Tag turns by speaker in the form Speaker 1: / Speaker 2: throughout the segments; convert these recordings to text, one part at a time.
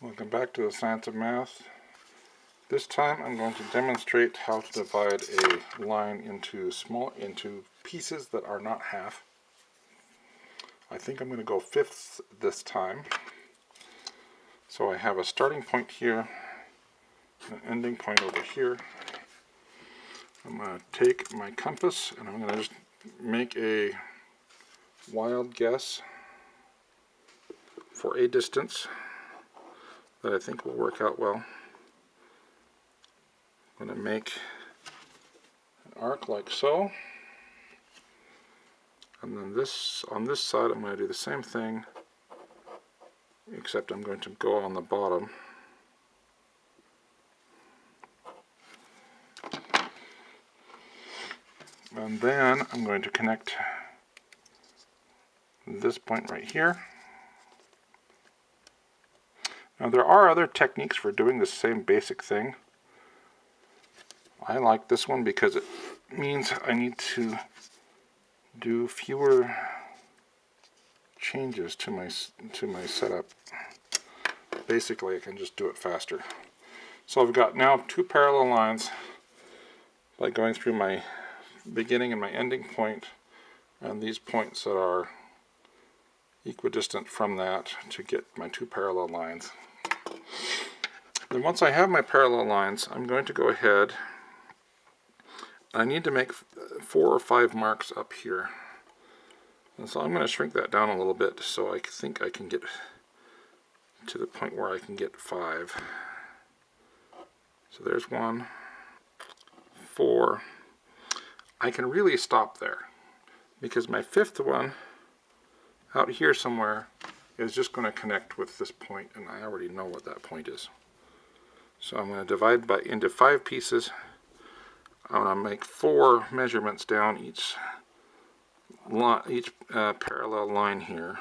Speaker 1: Welcome back to the Science of Math. This time I'm going to demonstrate how to divide a line into pieces that are not half. I think I'm going to go fifths this time. So I have a starting point here, an ending point over here. I'm going to take my compass and I'm going to just make a wild guess for a distance that I think will work out well. I'm going to make an arc like so, and then on this side I'm going to do the same thing, except I'm going to go on the bottom. And then I'm going to connect this point right here. Now there are other techniques for doing the same basic thing. I like this one because it means I need to do fewer changes to my setup. Basically I can just do it faster. So I've got now two parallel lines by going through my beginning and my ending point, and these points that are equidistant from that to get my two parallel lines. Then once I have my parallel lines, I'm going to go ahead. I need to make 4 or 5 marks up here. And so I'm going to shrink that down a little bit so I think I can get to the point where I can get 5. So there's 1, 4. I can really stop there because my 5th one out here somewhere is just going to connect with this point, and I already know what that point is. So I'm going to divide into 5 pieces. I'm going to make 4 measurements down each parallel line here.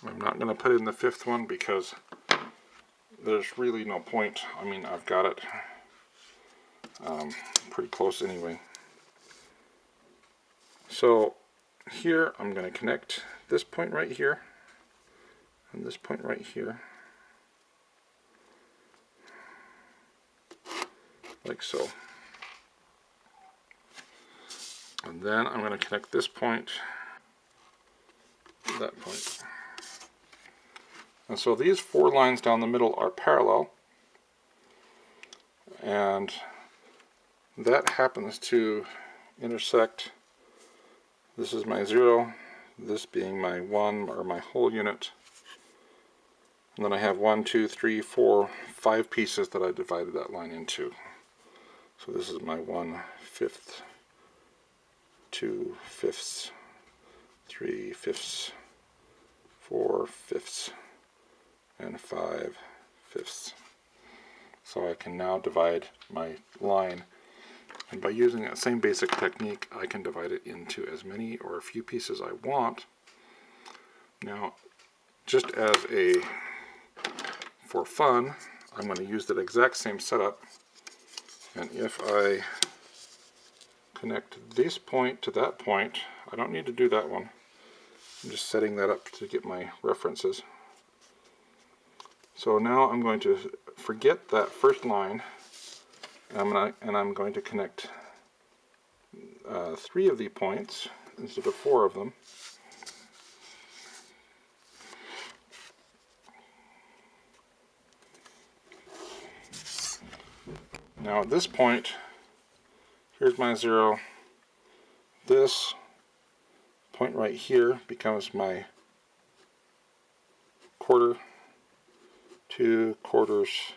Speaker 1: I'm not going to put in the 5th one because there's really no point. I mean, I've got it pretty close anyway. So here I'm going to connect this point right here and this point right here, like so. And then I'm going to connect this point to that point. And so these 4 lines down the middle are parallel, and that happens to intersect. This is my 0, this being my 1 or my whole unit. And then I have 1, 2, 3, 4, 5 pieces that I divided that line into. So this is my 1/5, 2/5, 3/5, 4/5, and 5/5. So I can now divide my line, and by using that same basic technique I can divide it into as many or a few pieces I want. Now, just for fun, I'm going to use that exact same setup, and if I connect this point to that point, I don't need to do that one. I'm just setting that up to get my references. So now I'm going to forget that first line, and I'm going to connect 3 of the points instead of 4 of them. Now at this point, here's my 0. This point right here becomes my 1/4, 2/4,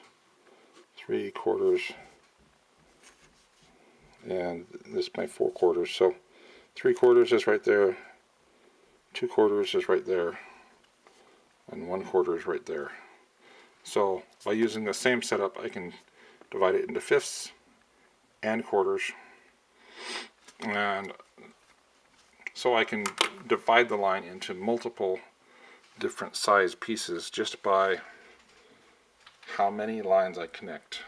Speaker 1: 3/4, and this is my 4/4. So 3/4 is right there, 2/4 is right there, and 1/4 is right there. So by using the same setup, I can divide it into 5ths and quarters, and so I can divide the line into multiple different size pieces just by how many lines I connect.